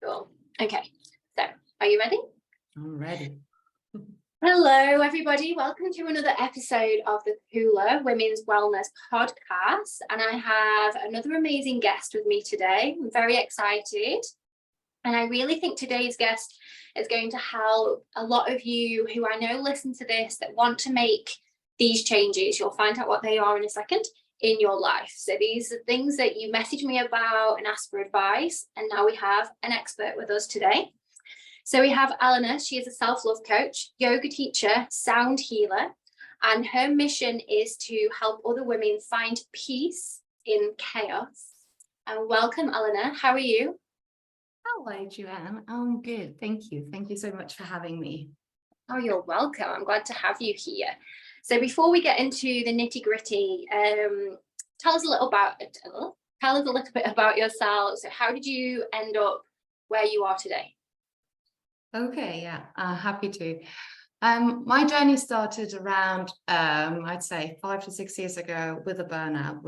Cool. Okay, so are you ready? I'm ready. Hello, everybody. Welcome to another episode of the Cooler Women's Wellness Podcast. And I have another amazing guest with me today. I'm very excited. And I really think today's guest is going to help a lot of you who I know listen to this that want to make these changes. You'll find out what they are in a second in your life. So these are things that you message me about and ask for advice. And now we have an expert with us today. So we have Elena. She is a self-love coach, yoga teacher, sound healer, and her mission is to help other women find peace in chaos. And welcome, Elena. How are you? Hello, Joanne. I'm good. Thank you. Thank you so much for having me. Oh, you're welcome. I'm glad to have you here. So before we get into the nitty-gritty, tell us a little bit about yourself. So how did you end up where you are today? Okay, yeah, happy to. My journey started around, I'd say 5 to 6 years ago with a burnout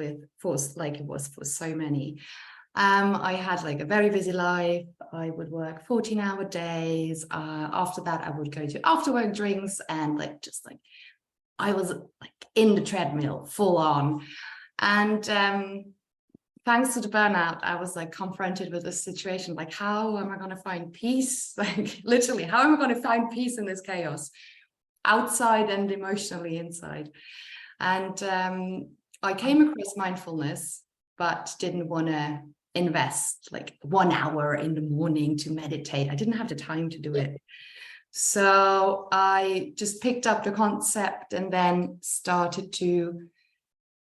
like it was for so many. I had like a very busy life. I would work 14-hour days. After that, I would go to after work drinks and I was like in the treadmill full on. And thanks to the burnout, I was like confronted with this situation, like, how am I going to find peace? Like literally, how am I going to find peace in this chaos outside and emotionally inside? And I came across mindfulness, but didn't want to invest like 1 hour in the morning to meditate. I didn't have the time to do it. So I just picked up the concept and then started to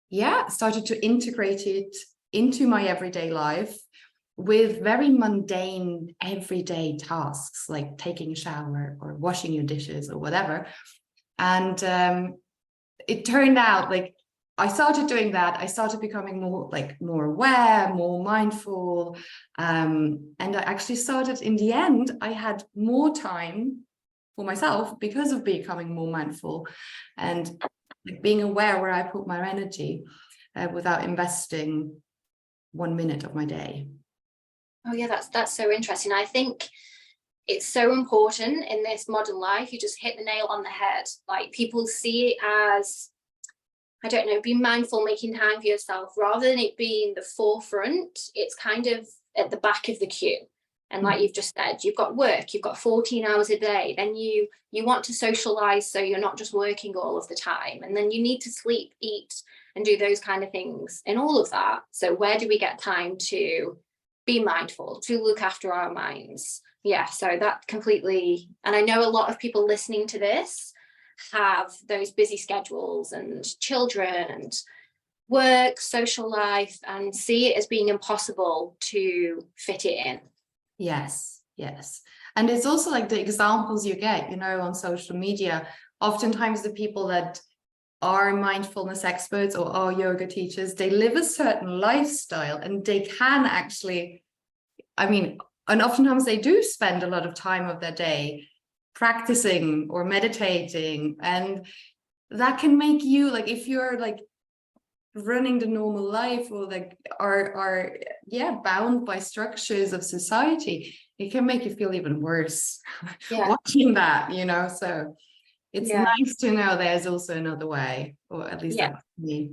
integrate it into my everyday life with very mundane everyday tasks like taking a shower or washing your dishes or whatever. And it turned out like I started doing that. I started becoming more aware, more mindful. And I actually started, in the end, I had more time for myself because of becoming more mindful and being aware where I put my energy without investing 1 minute of my day. Oh yeah, that's so interesting. I think it's so important in this modern life. You just hit the nail on the head. Like people see it as, I don't know, be mindful, making time for yourself, rather than it being the forefront. It's kind of at the back of the queue. And like you've just said, you've got work, you've got 14 hours a day, then you want to socialize so you're not just working all of the time. And then you need to sleep, eat, and do those kind of things and all of that. So where do we get time to be mindful, to look after our minds? Yeah, so that completely, and I know a lot of people listening to this have those busy schedules and children and work, social life, and see it as being impossible to fit it in. Yes. And it's also like the examples you get, on social media. Oftentimes the people that are mindfulness experts or are yoga teachers, they live a certain lifestyle and they can actually, and oftentimes they do spend a lot of time of their day practicing or meditating, and that can make you, like, if you're like running the normal life or like are bound by structures of society, it can make you feel even worse watching that, so it's nice to know there's also another way, or at least that's me.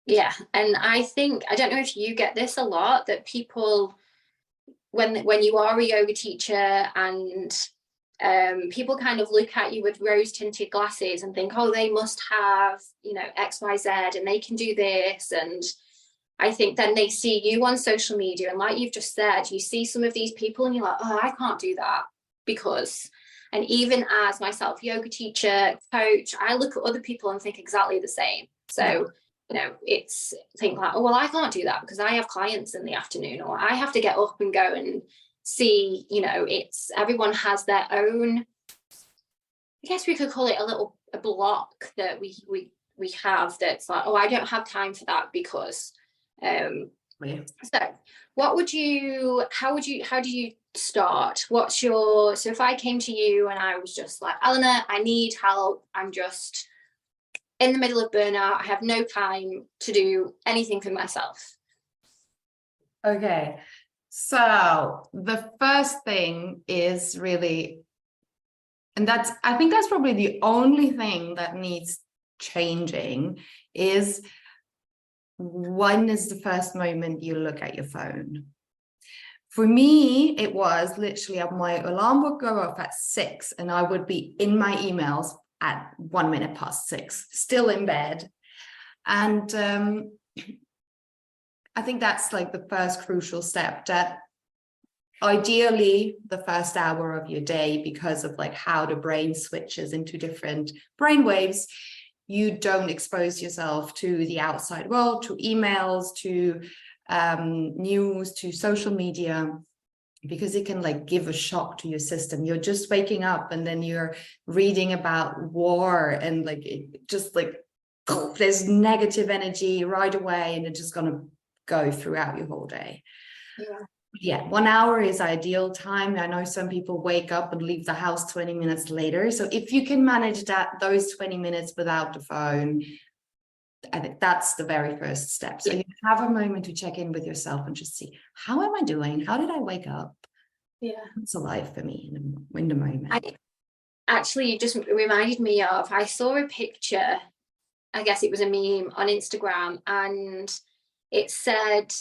Yeah, and I think, I don't know if you get this a lot, that people, when you are a yoga teacher and people kind of look at you with rose-tinted glasses and think, oh, they must have, X, Y, Z, and they can do this. And I think then they see you on social media, and like you've just said, you see some of these people and you're like, oh, I can't do that because, and even as myself, yoga teacher, coach, I look at other people and think exactly the same. So, it's think like, oh, well, I can't do that because I have clients in the afternoon, or I have to get up and go and see, it's, everyone has their own, I guess we could call it a block that we have, that's like, oh, I don't have time for that because so how do you start? So if I came to you and I was just like, Elena, I need help, I'm just in the middle of burnout, I have no time to do anything for myself. Okay, So the first thing is really, and I think that's probably the only thing that needs changing, is when is the first moment you look at your phone? For me, it was literally my alarm would go off at 6 and I would be in my emails at 1 minute past 6, still in bed. And I think that's like the first crucial step, that ideally the first hour of your day, because of like how the brain switches into different brain waves, you don't expose yourself to the outside world, to emails, to news, to social media, because it can like give a shock to your system. You're just waking up and then you're reading about war and like it just like there's negative energy right away, and it's just gonna go throughout your whole day. Yeah, 1 hour is ideal time. I know some people wake up and leave the house 20 minutes later. So if you can manage those 20 minutes without the phone, I think that's the very first step. So you have a moment to check in with yourself and just see, how am I doing? How did I wake up? Yeah. It's alive for me in the moment. Actually, you just reminded me of, I saw a picture, I guess it was a meme on Instagram, and it said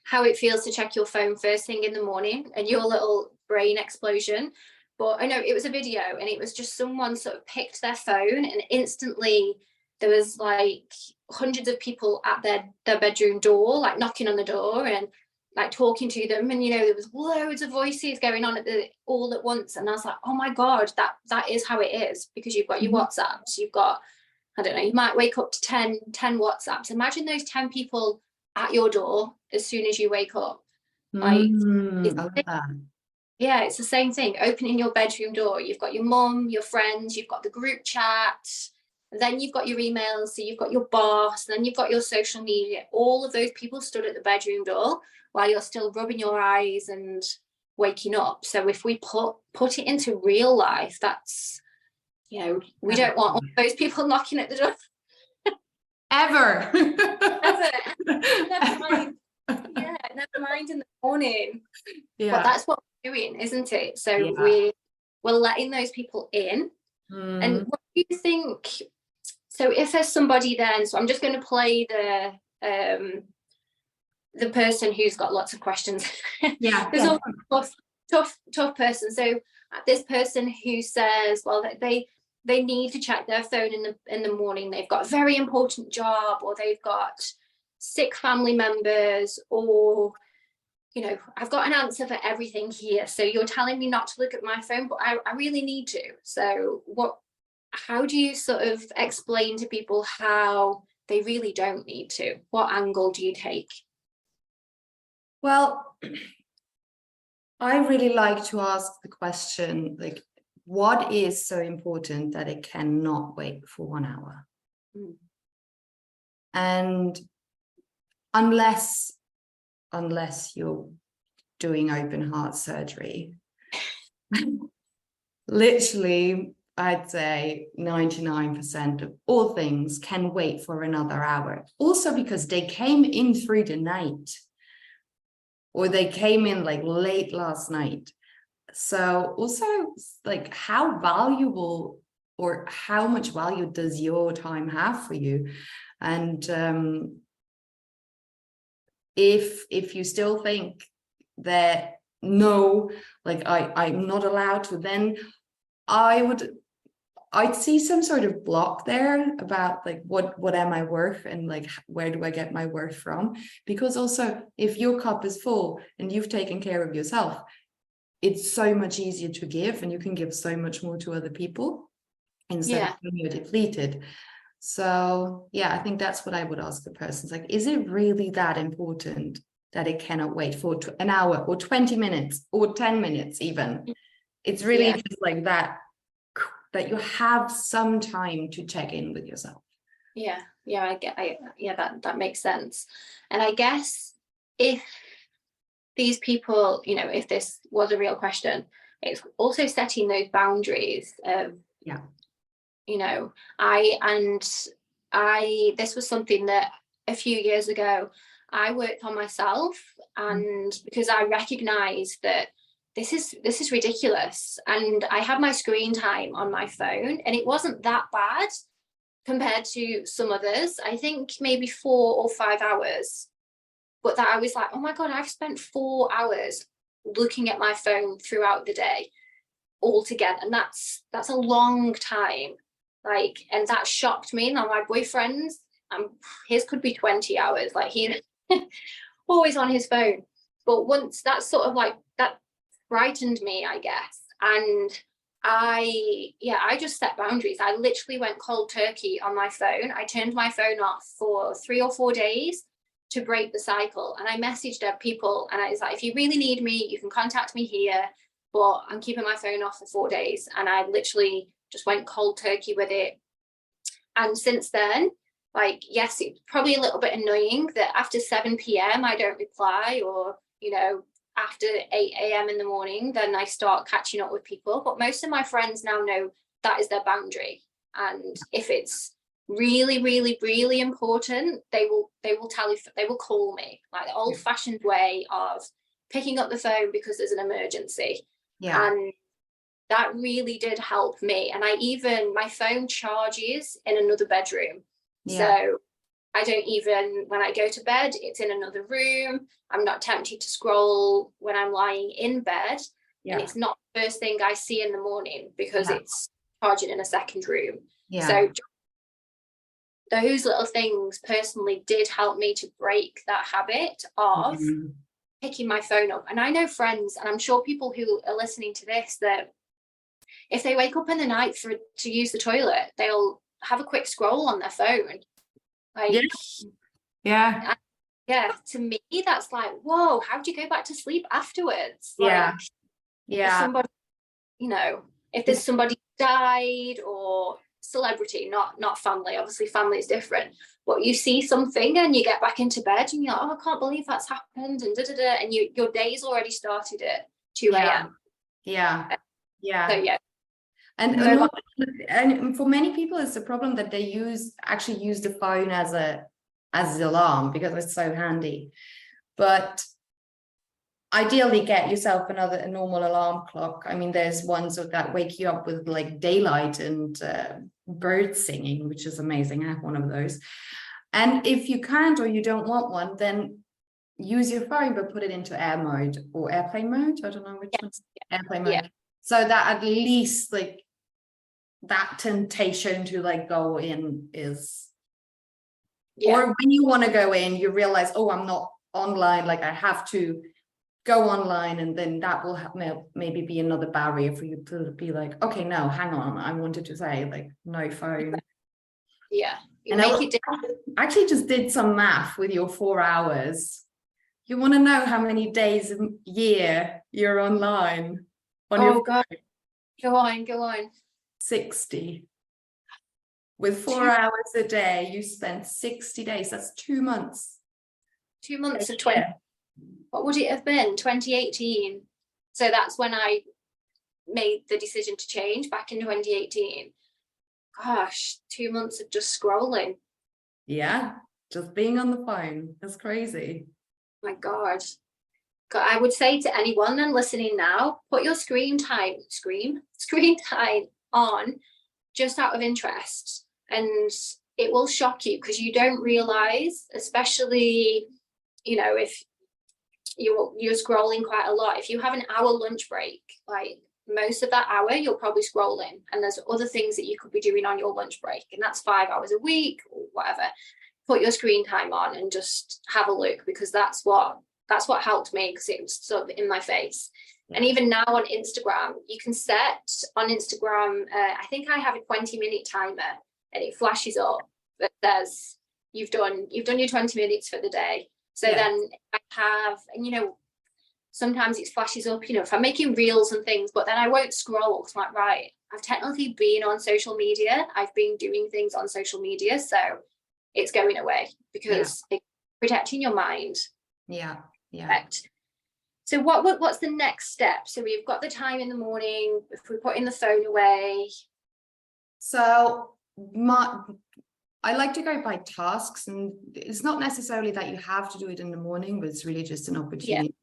how it feels to check your phone first thing in the morning and your little brain explosion. But I know it was a video, and it was just someone sort of picked their phone, and instantly there was like hundreds of people at their bedroom door, like knocking on the door and like talking to them. And there was loads of voices going on all at once. And I was like, oh my God, that is how it is, because you've got your WhatsApps, you've got, I don't know, you might wake up to 10 WhatsApps. Imagine those 10 people at your door as soon as you wake up. Like, I love that. yeah, it's the same thing. Opening your bedroom door, you've got your mum, your friends, you've got the group chat, then you've got your emails, so you've got your boss, then you've got your social media. All of those people stood at the bedroom door while you're still rubbing your eyes and waking up. So if we put it into real life, that's, we don't want all those people knocking at the door. Ever. Ever. Never mind. Yeah, never mind in the morning. Yeah. But that's what we're doing, isn't it? So we're letting those people in. And what do you think? So if there's somebody then, so I'm just going to play the person who's got lots of questions. Yeah. There's always tough person. So this person who says, well, they need to check their phone in the morning. They've got a very important job, or they've got sick family members, or I've got an answer for everything here. So you're telling me not to look at my phone, but I really need to. So how do you sort of explain to people how they really don't need to? What angle do you take? Well, I really like to ask the question, like, what is so important that it cannot wait for 1 hour? And unless you're doing open heart surgery, literally, I'd say 99% of all things can wait for another hour. Also because they came in through the night, or they came in like late last night. So also, like, how valuable or how much value does your time have for you? And if you still think that no, like I'm not allowed to, then I'd see some sort of block there about like what am I worth, and like where do I get my worth from? Because also, if your cup is full and you've taken care of yourself, it's so much easier to give, and you can give so much more to other people instead of when you're depleted. So yeah, I think that's what I would ask the person. It's like, is it really that important that it cannot wait for an hour or 20 minutes or 10 minminutes even? It's really just like that you have some time to check in with yourself. That makes sense. And I guess if these people, if this was a real question, it's also setting those boundaries of this was something that a few years ago I worked on myself, And because I recognize that this is ridiculous, and I had my screen time on my phone and it wasn't that bad compared to some others. I think maybe 4 or 5 hours, but that I was like, oh my God, I've spent 4 hours looking at my phone throughout the day altogether. And that's a long time. Like, and that shocked me. Now my boyfriend's, his could be 20 hours. Like, he always on his phone. But once that sort of like, that frightened me, I guess. And I just set boundaries. I literally went cold turkey on my phone. I turned my phone off for 3 or 4 days to break the cycle. And I messaged people and I was like, if you really need me, you can contact me here, but I'm keeping my phone off for 4 days. And I literally just went cold turkey with it. And since then, like, yes, it's probably a little bit annoying that after 7 p.m. I don't reply, or, you know, after 8 a.m. in the morning, then I start catching up with people. But most of my friends now know that is their boundary. And if it's really, really, really important, they will tell you, they will call me, like the old-fashioned way of picking up the phone because there's an emergency. Yeah. And that really did help me. And my phone charges in another bedroom. Yeah. So I don't even, when I go to bed, it's in another room. I'm not tempted to scroll when I'm lying in bed. Yeah. And it's not the first thing I see in the morning because it's charging in a second room. Yeah. So those little things personally did help me to break that habit of picking my phone up. And I know friends, and I'm sure people who are listening to this, that if they wake up in the night to use the toilet, they'll have a quick scroll on their phone. Like, yeah. To me, that's like, whoa, how do you go back to sleep afterwards? Yeah. Like, Yeah. if somebody, you know, if there's somebody died, or celebrity, not family, obviously family is different, but you see something and you get back into bed and you're like, oh, I can't believe that's happened, and and your day's already started at 2 a.m. Yeah. So yeah. And for many people, it's a problem that they actually use the phone as the alarm because it's so handy. But ideally, get yourself a normal alarm clock. I mean, there's ones that wake you up with like daylight and birds singing, which is amazing. I have one of those. And if you can't, or you don't want one, then use your phone, but put it into air mode or airplane mode. I don't know which one. Airplane mode. Yeah. So that at least like that temptation to like go in is, or when you want to go in, you realize, oh, I'm not online, like I have to go online, and then that will maybe be another barrier for you to be like, okay, no, hang on, I wanted to say like no phone. And I actually just did some math with your 4 hours. You want to know how many days a year you're online on your phone? God, go on. 60. With 4 hours a day, you spend 60 days. That's 2 months. 2 months of 20. What would it have been? 2018. So that's when I made the decision to change, back in 2018. Gosh, 2 months of just scrolling. Yeah, just being on the phone. That's crazy. My God, I would say to anyone then listening now, put your screen time on just out of interest, and it will shock you because you don't realize, especially, you know, if you're scrolling quite a lot. If you have an hour lunch break, like most of that hour you're probably scrolling, and there's other things that you could be doing on your lunch break, and that's 5 hours a week or whatever. Put your screen time on and just have a look, because that's what helped me, because it was sort of in my face. And even now on Instagram, you can set on Instagram, I think I have a 20-minute timer, and it flashes up that says you've done your 20 minutes for the day. So then I have, and you know, sometimes it flashes up, you know, if I'm making reels and things, but then I won't scroll. It's like, right, I've technically been on social media. I've been doing things on social media. So it's going away, because it's protecting your mind. Yeah. Correct. So what's the next step? So we've got the time in the morning, if we're putting the phone away. So I like to go by tasks, and it's not necessarily that you have to do it in the morning, but it's really just an opportunity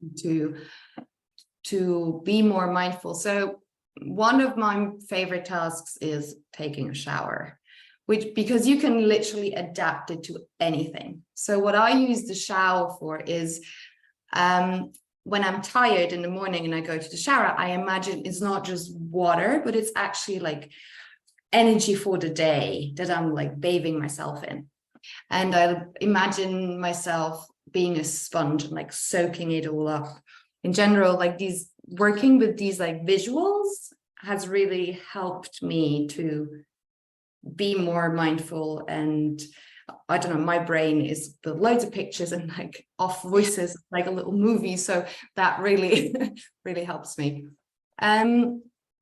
to be more mindful. So one of my favorite tasks is taking a shower, because you can literally adapt it to anything. So what I use the shower for is when I'm tired in the morning and I go to the shower, I imagine it's not just water, but it's actually like energy for the day that I'm like bathing myself in. And I imagine myself being a sponge and like soaking it all up. In general, like working with these like visuals has really helped me to be more mindful. And I don't know, my brain is with loads of pictures and like off voices, like a little movie. So that really, really helps me.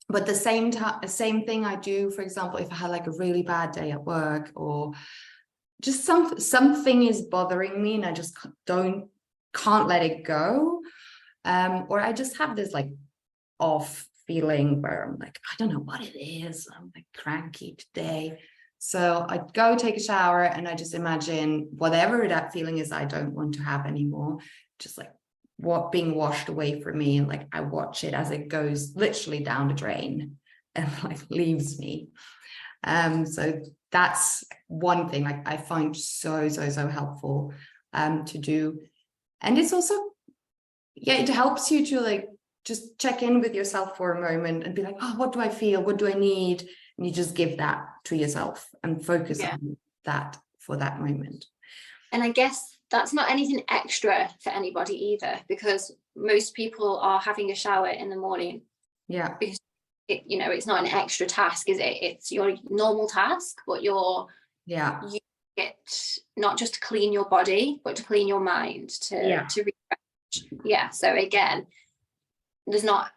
But the same thing I do, for example, if I had like a really bad day at work, or just something is bothering me and I just can't let it go. Or I just have this like off feeling where I'm like, I don't know what it is. I'm like cranky today. So I go take a shower and I just imagine whatever that feeling is I don't want to have anymore, just like being washed away from me. And like I watch it as it goes literally down the drain and like leaves me. So that's one thing like I find so helpful to do. And it's also, it helps you to like just check in with yourself for a moment and be like, oh, what do I feel? What do I need? And you just give that to yourself and focus on that for that moment. And I guess that's not anything extra for anybody either, because most people are having a shower in the morning. Yeah. Because it's not an extra task, is it? It's your normal task, but you get not just to clean your body, but to clean your mind, to refresh. So again, there's not,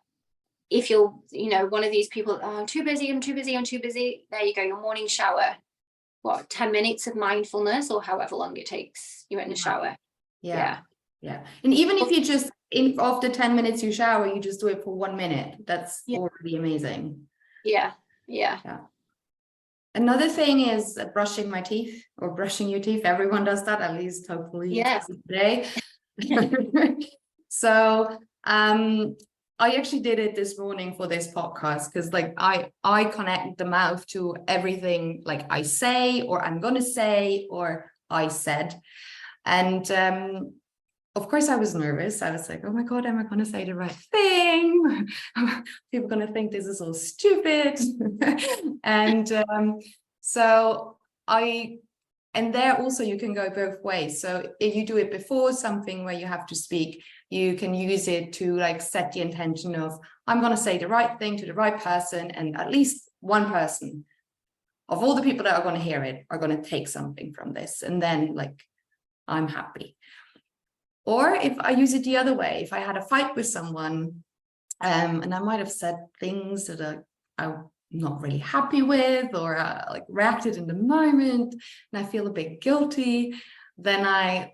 if you're one of these people, oh, I'm too busy, there you go, your morning shower, 10 minutes of mindfulness, or however long it takes you in the shower. Yeah. And even if you just of the 10 minutes you shower, you just do it for 1 minute, that's already amazing. Yeah. Another thing is brushing my teeth, or brushing your teeth. Everyone does that, at least hopefully today. So I actually did it this morning for this podcast, because like I connect the mouth to everything like I say, or I'm gonna say, or I said. And of course I was nervous. I was like, oh my God, am I gonna say the right thing? People are gonna think this is all stupid. And and there also you can go both ways. So if you do it before something where you have to speak, you can use it to like set the intention of, I'm going to say the right thing to the right person, and at least one person of all the people that are going to hear it are going to take something from this, and then like I'm happy. Or if I use it the other way, if I had a fight with someone and I might have said things that I'm not really happy with, or like reacted in the moment and I feel a bit guilty, then I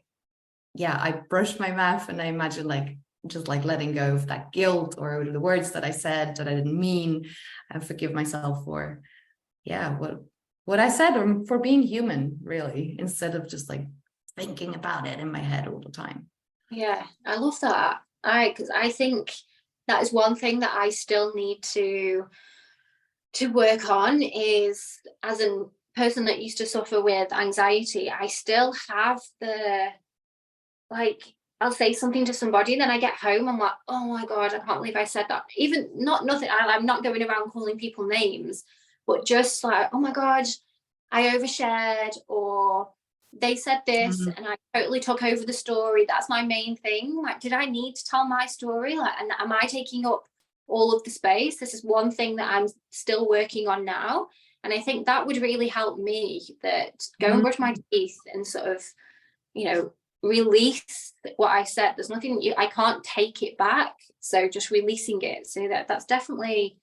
brush my mouth and I imagine like just like letting go of that guilt or the words that I said that I didn't mean, and forgive myself for what I said, or for being human, really, instead of just like thinking about it in my head all the time. Yeah, I love that. Because I think that is one thing that I still need to work on, is as a person that used to suffer with anxiety, I still have I'll say something to somebody, then I get home, I'm like, oh my God, I can't believe I said that. Even nothing, I'm not going around calling people names, but just like, oh my God, I overshared, or they said this and I totally took over the story. That's my main thing. Like, did I need to tell my story? Like, and am I taking up all of the space? This is one thing that I'm still working on now. And I think that would really help me, that go and brush my teeth and sort of, release what I said. There's nothing, I can't take it back. So just releasing it. So that's definitely,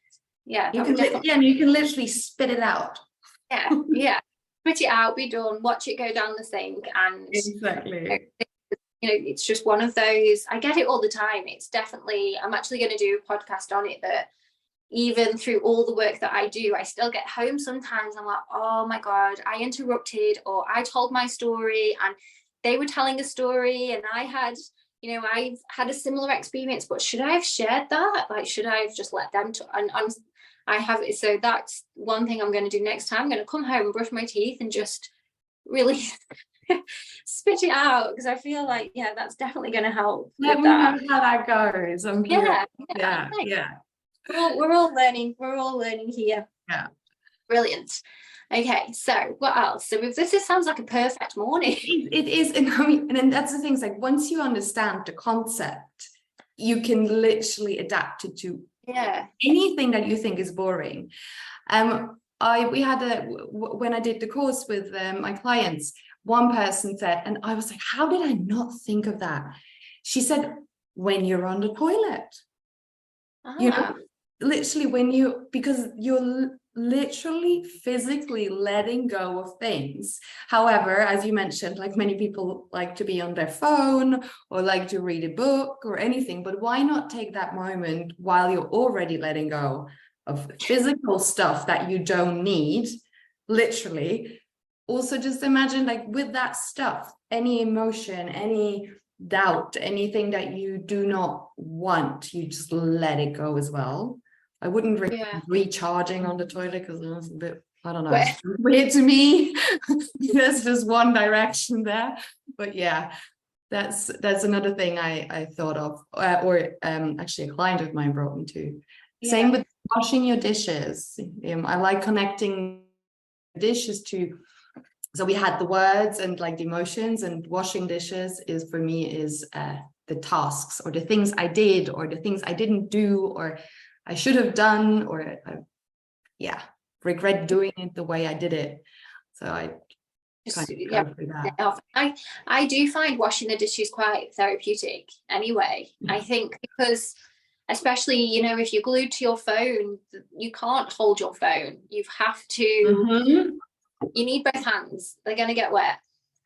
you can literally spit it out. Spit it out, be done, watch it go down the sink. And exactly, it's just one of those, I get it all the time. It's definitely, I'm actually going to do a podcast on it, that even through all the work that I do, I still get home sometimes, I'm like, oh my God, I interrupted, or I told my story and they were telling a story and I've had a similar experience, but should I have shared that? Like, should I have just let them and I have it. So that's one thing I'm going to do next time. I'm going to come home and brush my teeth and just really spit it out, because I feel like, yeah, that's definitely going to help. Let me know how that goes. I'm curious. Yeah. Yeah. We're all learning. We're all learning here. Yeah. Brilliant. Okay, so what else? So this sounds like a perfect morning. It is, and I mean, and that's the thing. It's like, once you understand the concept, you can literally adapt it to anything that you think is boring. When I did the course with my clients, one person said, and I was like, how did I not think of that? She said, when you're on the toilet, you know, literally because you're literally physically letting go of things. However, as you mentioned, like, many people like to be on their phone or like to read a book or anything, but why not take that moment while you're already letting go of physical stuff that you don't need, literally. Also, just imagine, like, with that stuff, any emotion, any doubt, anything that you do not want, you just let it go as well. I wouldn't recharging on the toilet, because it's a bit, I don't know, it's weird to me. There's just one direction there. But yeah, that's another thing I thought of, or actually a client of mine brought me to. Same with washing your dishes. I like connecting dishes to, so we had the words and like the emotions, and washing dishes is, for me, is the tasks or the things I did or the things I didn't do or I should have done, or regret doing it the way I did it. So I kind of go through that. I do find washing the dishes quite therapeutic anyway. I think because, especially, if you're glued to your phone, you can't hold your phone. You have to, you need both hands. They're going to get wet.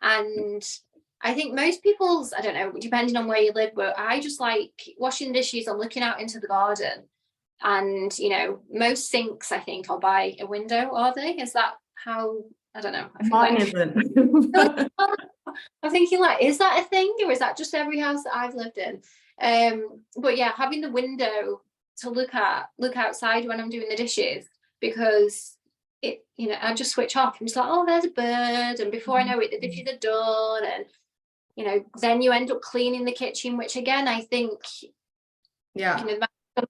And I think most people's, I don't know, depending on where you live, but I just like washing dishes. I'm looking out into the garden. And, most sinks, I think, are by a window, are they? Is that how, I don't know. Mine isn't. I'm thinking, like, is that a thing, or is that just every house that I've lived in? But yeah, having the window to look outside when I'm doing the dishes, because it, I just switch off. I'm just like, oh, there's a bird. And before I know it, the dishes are done. And, then you end up cleaning the kitchen, which again, I think,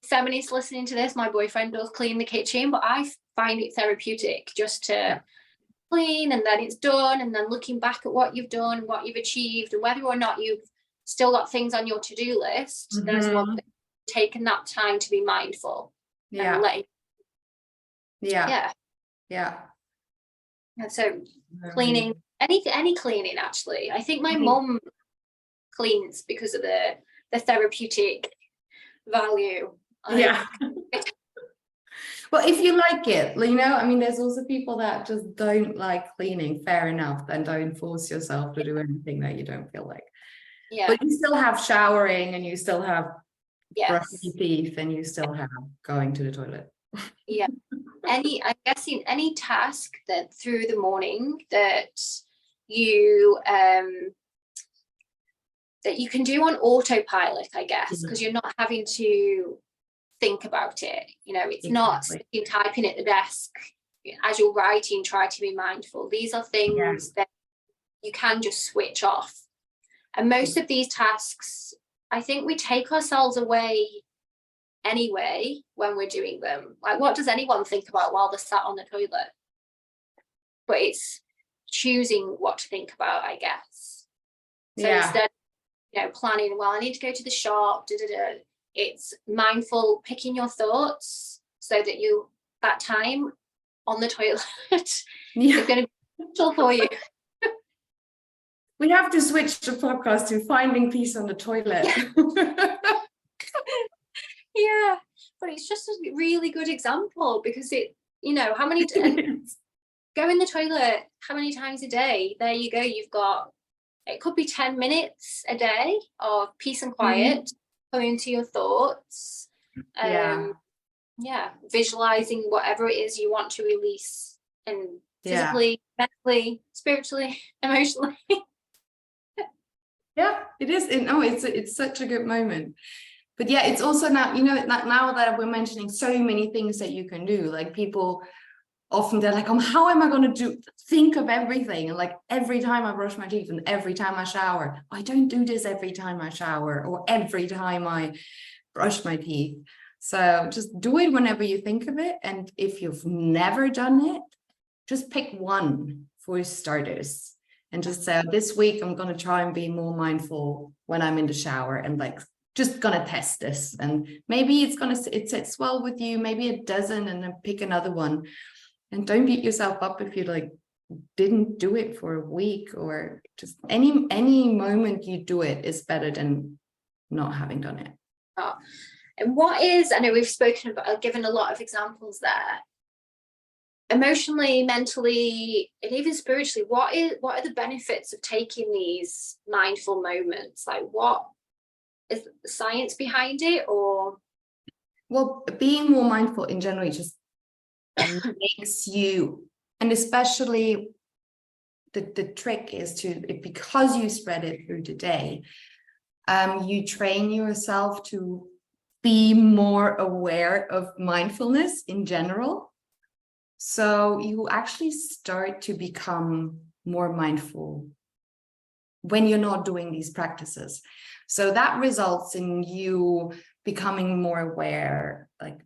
feminists listening to this, my boyfriend does clean the kitchen, but I find it therapeutic just to clean, and then it's done, and then looking back at what you've done, what you've achieved, and whether or not you've still got things on your to-do list, there's one thing, taking that time to be mindful and letting and so cleaning, any cleaning, actually, I think my mum cleans because of the therapeutic value. Well, if you like it, I mean, there's also people that just don't like cleaning. Fair enough, then don't force yourself to do anything that you don't feel like. But you still have showering, and you still have brushing your teeth, and you still have going to the toilet. I'm guessing any task that through the morning that you can do on autopilot, I guess, because you're not having to think about it. It's not sitting typing at the desk as you're writing, try to be mindful. These are things that you can just switch off. And most of these tasks, I think we take ourselves away anyway when we're doing them. Like, what does anyone think about while they're sat on the toilet? But it's choosing what to think about, I guess. So instead, planning, well, I need to go to the shop, it's mindful picking your thoughts so that that time on the toilet is going to be essential for you. We have to switch the podcast to finding peace on the toilet. But it's just a really good example, because how many go in the toilet how many times a day? There you go. You've got, it could be 10 minutes a day of peace and quiet, going to your thoughts. Yeah, visualizing whatever it is you want to release, and Yeah. physically, mentally, spiritually, emotionally. Yeah, it is. No, it's such a good moment. But yeah, it's also now, you know, now that we're mentioning so many things that you can do, like people often they're like, how am I going to think of everything? And like every time I brush my teeth and every time I shower, I don't do this every time I shower or every time I brush my teeth. So just do it whenever you think of it. And if you've never done it, just pick one for starters and just say, this week I'm going to try and be more mindful when I'm in the shower, and like just gonna test this, and maybe it sits well with you, maybe it doesn't, and then pick another one. And don't beat yourself up if you like didn't do it for a week, or just any moment you do it is better than not having done it. Oh. And what is, I know we've spoken about, given a lot of examples there, emotionally, mentally, and even spiritually, what are the benefits of taking these mindful moments? Like, what is the science behind it? Or Well, being more mindful in general just makes you, and especially the trick is to, because you spread it through the day, you train yourself to be more aware of mindfulness in general. So you actually start to become more mindful when you're not doing these practices. So that results in you becoming more aware, like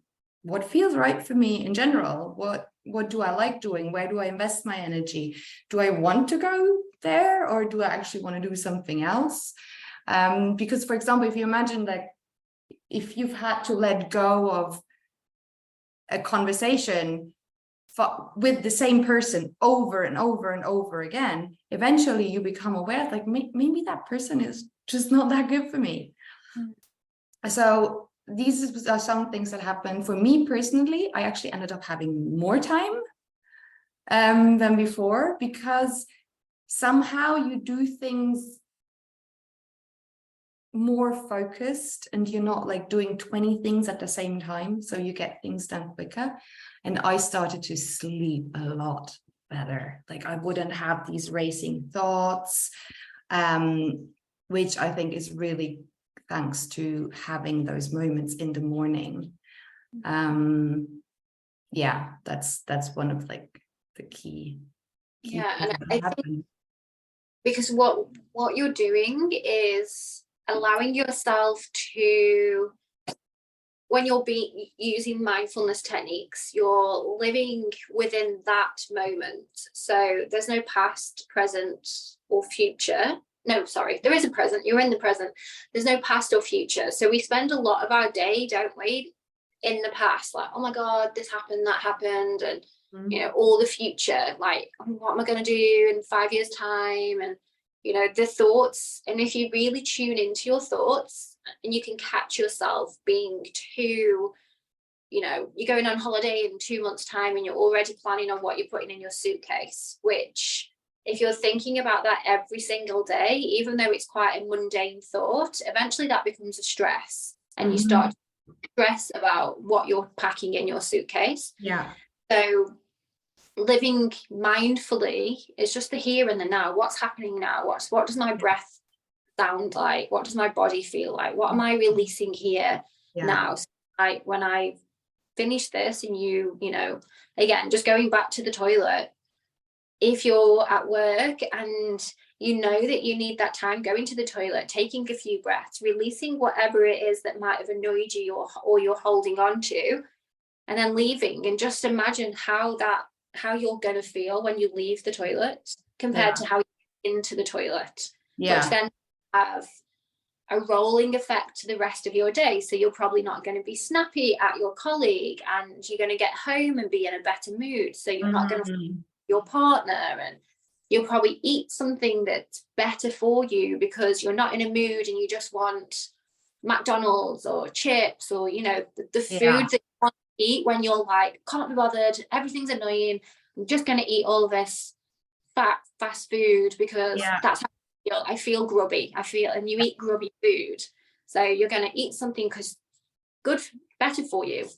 what feels right for me in general, what do I like doing, where do I invest my energy, do I want to go there, or do I actually want to do something else? Because, for example, if you imagine, like, if you've had to let go of a conversation with the same person over and over and over again, eventually you become aware, like, maybe that person is just not that good for me. So these are some things that happen. For me personally, I actually ended up having more time than before, because somehow you do things more focused and you're not like doing 20 things at the same time, so you get things done quicker. And I started to sleep a lot better. Like, I wouldn't have these racing thoughts, which I think is really thanks to having those moments in the morning. Yeah, that's one of like the key yeah, things and that I think happen. because what you're doing is allowing yourself to, when you're using mindfulness techniques, you're living within that moment. So there's no past, present, or future. No, sorry, there is a present. You're in the present. There's no past or future. So we spend a lot of our day, don't we, in the past, like, oh my God, this happened, that happened, and all the future, like, what am I going to do in 5 years' time? And the thoughts. And if you really tune into your thoughts, and you can catch yourself being too, you're going on holiday in 2 months' time and you're already planning on what you're putting in your suitcase, which, if you're thinking about that every single day, even though it's quite a mundane thought, eventually that becomes a stress, and you start to stress about what you're packing in your suitcase. Yeah. So living mindfully is just the here and the now. What's happening now? What does my breath sound like? What does my body feel like? What am I releasing here now? So when I finish this, and again, just going back to the toilet, if you're at work and you know that you need that time, going to the toilet, taking a few breaths, releasing whatever it is that might have annoyed you or you're holding on to, and then leaving, and just imagine how you're going to feel when you leave the toilet compared to how you're into the toilet, which then have a rolling effect to the rest of your day. So you're probably not going to be snappy at your colleague, and you're going to get home and be in a better mood. So you're not going to your partner, and you'll probably eat something that's better for you because you're not in a mood and you just want McDonald's or chips, or the food that you want to eat when you're like, can't be bothered, everything's annoying, I'm just going to eat all this fast food because that's how I feel grubby. And you eat grubby food. So you're going to eat something because good, better for you.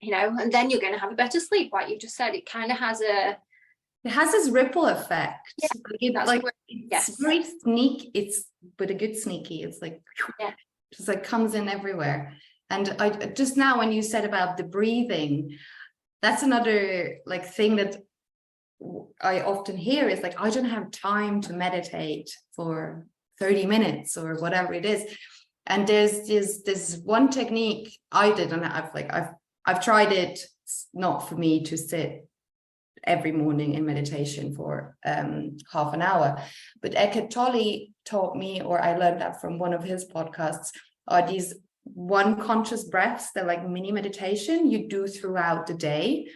you know, and then you're going to have a better sleep. Like you just said, it kind of has this ripple effect. Yeah, It's very sneaky. It's but a good sneaky. It's like, yeah, just like comes in everywhere. And I just now, when you said about the breathing, that's another like thing that I often hear is like, I don't have time to meditate for 30 minutes or whatever it is. And there's this one technique I did, and I've tried it. It's not for me to sit every morning in meditation for half an hour, but Eckhart Tolle taught me, or I learned that from one of his podcasts, are these one conscious breaths. They're like mini meditation you do throughout the day,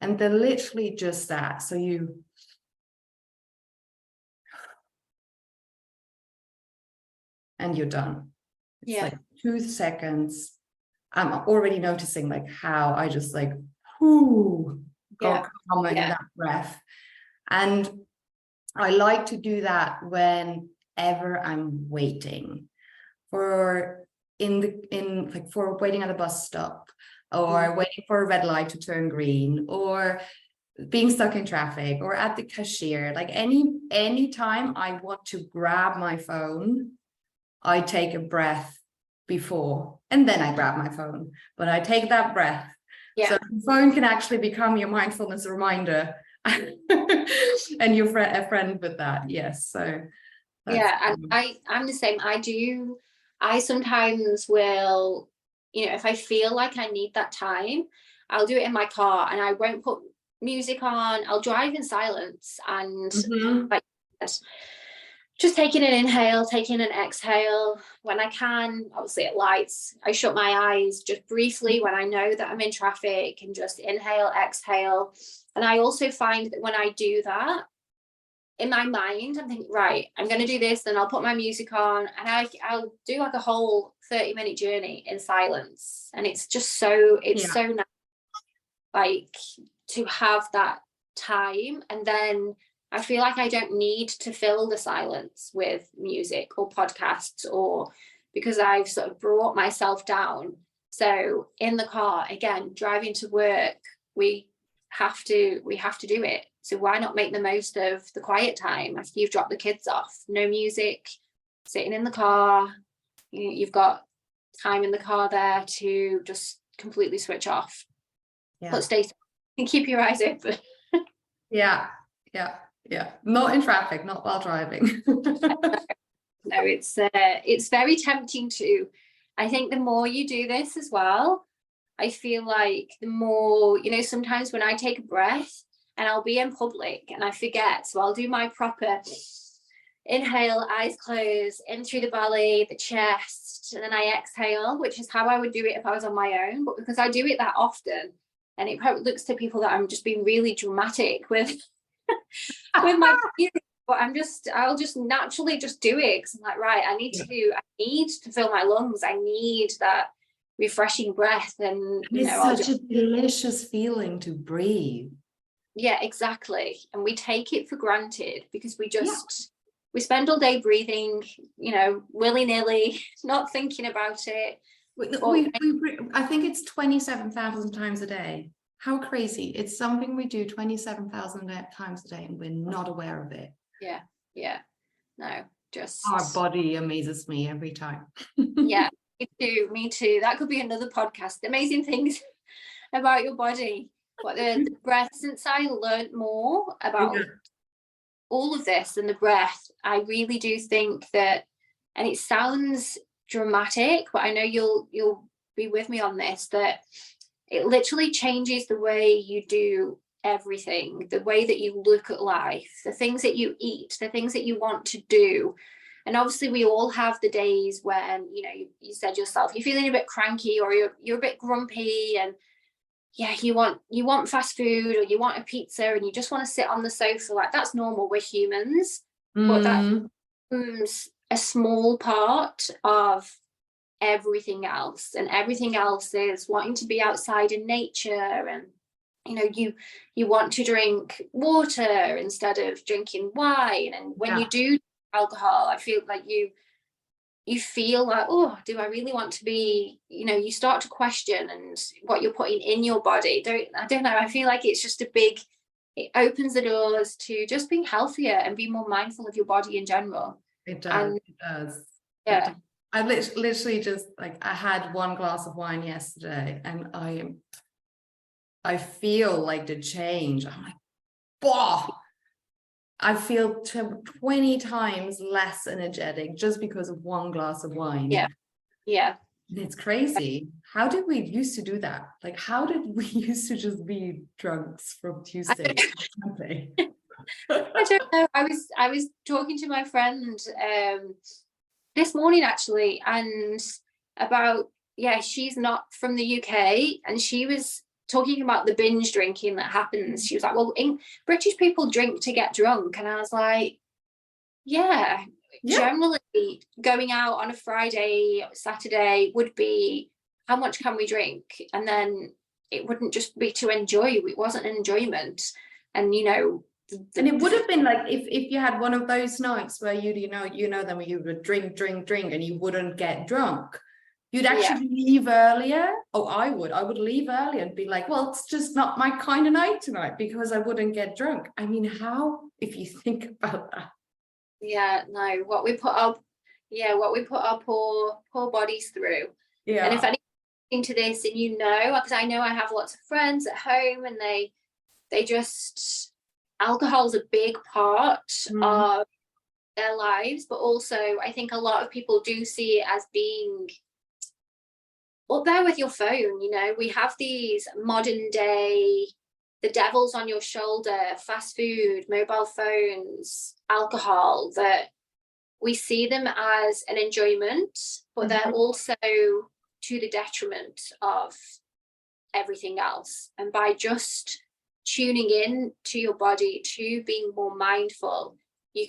and they're literally just that. So you and you're done. It's like 2 seconds. I'm already noticing like how I just like got calm in that breath. And I like to do that whenever I'm waiting for for waiting at a bus stop, or waiting for a red light to turn green, or being stuck in traffic, or at the cashier. Like any time I want to grab my phone, I take a breath before, and then I grab my phone. But I take that breath. So the phone can actually become your mindfulness reminder. And you're a friend with that. Yes. So and I'm the same. I sometimes will, you know, if I feel like I need that time, I'll do it in my car, and I won't put music on. I'll drive in silence, and like just taking an inhale, taking an exhale when I can. Obviously at lights, I shut my eyes just briefly when I know that I'm in traffic, and just inhale, exhale. And I also find that when I do that, in my mind, I'm thinking, right, I'm going to do this, then I'll put my music on, and I'll do like a whole 30-minute journey in silence. And it's just so nice, like, to have that time. And then I feel like I don't need to fill the silence with music or podcasts, or because I've sort of brought myself down. So in the car, again, driving to work, we have to do it. So why not make the most of the quiet time after you've dropped the kids off? No music, sitting in the car. You've got time in the car there to just completely switch off. But stay safe and keep your eyes open. Yeah. Not in traffic, not while driving. No, it's very tempting to. I think the more you do this as well, I feel like the more, you know, sometimes when I take a breath and I'll be in public and I forget, so I'll do my proper inhale, eyes closed, in through the belly, the chest, and then I exhale, which is how I would do it if I was on my own. But because I do it that often, and it probably looks to people that I'm just being really dramatic with my breathing, but I'll just naturally just do it, because I'm like, right, I need to fill my lungs. I need that refreshing breath. And it's such a delicious feeling to breathe. Yeah, exactly. And we take it for granted because we spend all day breathing, you know, willy-nilly, not thinking about it. I think it's 27,000 times a day. How crazy. It's something we do 27,000 times a day, and we're not aware of it. No, just our body amazes me every time. Yeah, me too. That could be another podcast, amazing things about your body. But the breath, since I learned more about all of this and the breath, I really do think that, and it sounds dramatic, but I know you'll be with me on this, that it literally changes the way you do everything, the way that you look at life, the things that you eat, the things that you want to do. And obviously we all have the days when, you know, you said yourself, you're feeling a bit cranky, or you're a bit grumpy, and you want fast food, or you want a pizza, and you just want to sit on the sofa. Like, that's normal, we're humans. But that becomes a small part of everything else, and everything else is wanting to be outside in nature. And you know, you want to drink water instead of drinking wine. And when you do alcohol, I feel like you feel like, oh, do I really want to be, you start to question and what you're putting in your body. I don't know. I feel like it's just it opens the doors to just being healthier and be more mindful of your body in general. It does. And it does. yeah. I literally just like, I had one glass of wine yesterday and I feel like the change. I'm like, bah, I feel 20 times less energetic just because of one glass of wine. Yeah. And it's crazy. How did we used to do that? Like, how did we used to just be drunks from Tuesday to Sunday? I don't know. I was talking to my friend this morning actually, and about, she's not from the UK, and she was talking about the binge drinking that happens. She was like, well, British people drink to get drunk. And I was like, yeah, generally going out on a Friday, Saturday would be, how much can we drink? And then it wouldn't just be to enjoy. It wasn't an enjoyment. And and it would have been like if you had one of those nights where you know then you would drink and you wouldn't get drunk. You'd actually leave earlier. Oh, I would leave earlier and be like, well, it's just not my kind of night tonight because I wouldn't get drunk. I mean, how, if you think about that? Yeah, no, what we put our poor bodies through. Yeah. And if anything to this, and because I know I have lots of friends at home, and they just, alcohol's a big part of their lives, but also I think a lot of people do see it as being up there with your phone. We have these modern day, the devil's on your shoulder, fast food, mobile phones, alcohol, that we see them as an enjoyment, but they're also to the detriment of everything else. And by just tuning in to your body, to being more mindful, you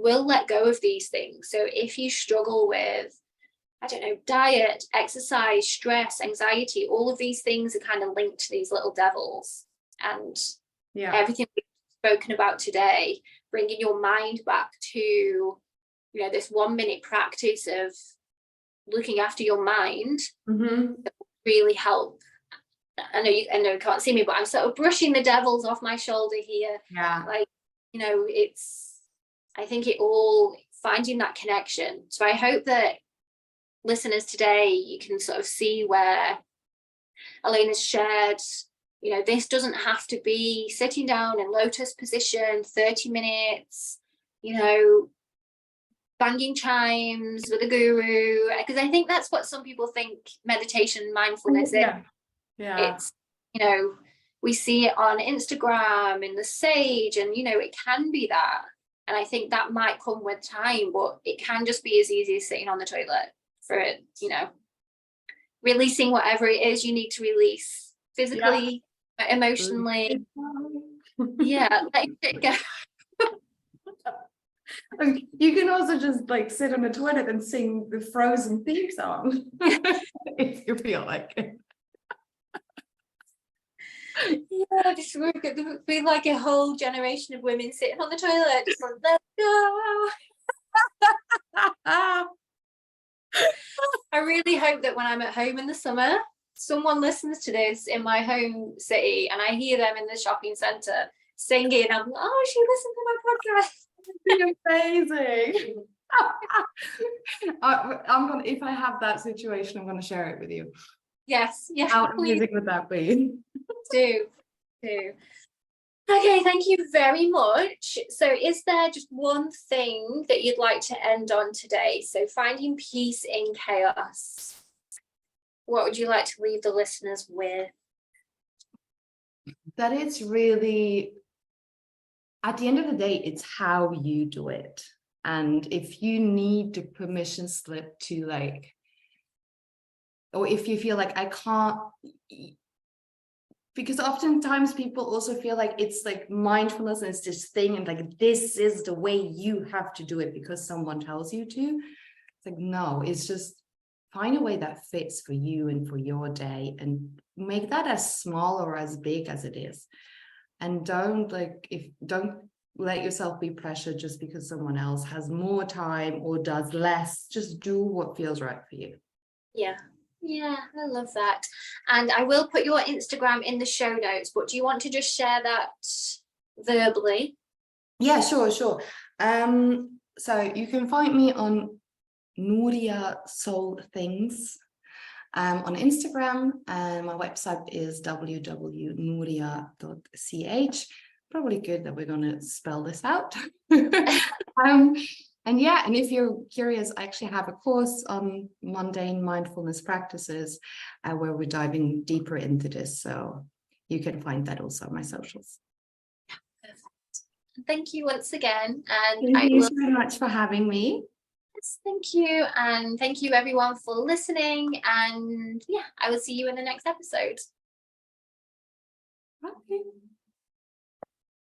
will let go of these things. So if you struggle with, I don't know, diet, exercise, stress, anxiety, all of these things are kind of linked to these little devils. And everything we've spoken about today, bringing your mind back to, this 1 minute practice of looking after your mind, that will really help. I know you can't see me, but I'm sort of brushing the devils off my shoulder here. Yeah. Like, I think it all, finding that connection. So I hope that listeners today, you can sort of see where Elena's shared, this doesn't have to be sitting down in lotus position 30 minutes, banging chimes with a guru, because I think that's what some people think meditation, mindfulness is. It's, we see it on Instagram in the sage, and it can be that, and I think that might come with time, but it can just be as easy as sitting on the toilet for it, releasing whatever it is you need to release physically, emotionally. Letting it go. You can also just like sit on the toilet and sing the Frozen theme song if you feel like it. Just be like a whole generation of women sitting on the toilet, just like, let's go. I really hope that when I'm at home in the summer, someone listens to this in my home city, and I hear them in the shopping centre singing. I'm like, oh, she listened to my podcast. It'd be amazing. I'm gonna, if I have that situation, I'm gonna share it with you. Yes, How please. amazing would that be? Do. Okay, thank you very much. So is there just one thing that you'd like to end on today? So finding peace in chaos. What would you like to leave the listeners with? That it's really, at the end of the day, it's how you do it. And if you need the permission slip to like, or if you feel like I can't, because oftentimes people also feel like it's like mindfulness and it's this thing and like this is the way you have to do it because someone tells you to. It's like, no, it's just find a way that fits for you and for your day and make that as small or as big as it is. And don't let yourself be pressured just because someone else has more time or does less. Just do what feels right for you. Yeah. Yeah, I love that. And I will put your Instagram in the show notes, but do you want to just share that verbally? Yeah, sure. So you can find me on Nuria Soul Things on Instagram, and my website is www.nuria.ch. Probably good that we're going to spell this out. And yeah, and if you're curious, I actually have a course on mundane mindfulness practices where we're diving deeper into this. So you can find that also on my socials. Thank you once again. And Thank I you will. so much for having me. Yes, thank you. And thank you everyone for listening. And yeah, I will see you in the next episode. Okay.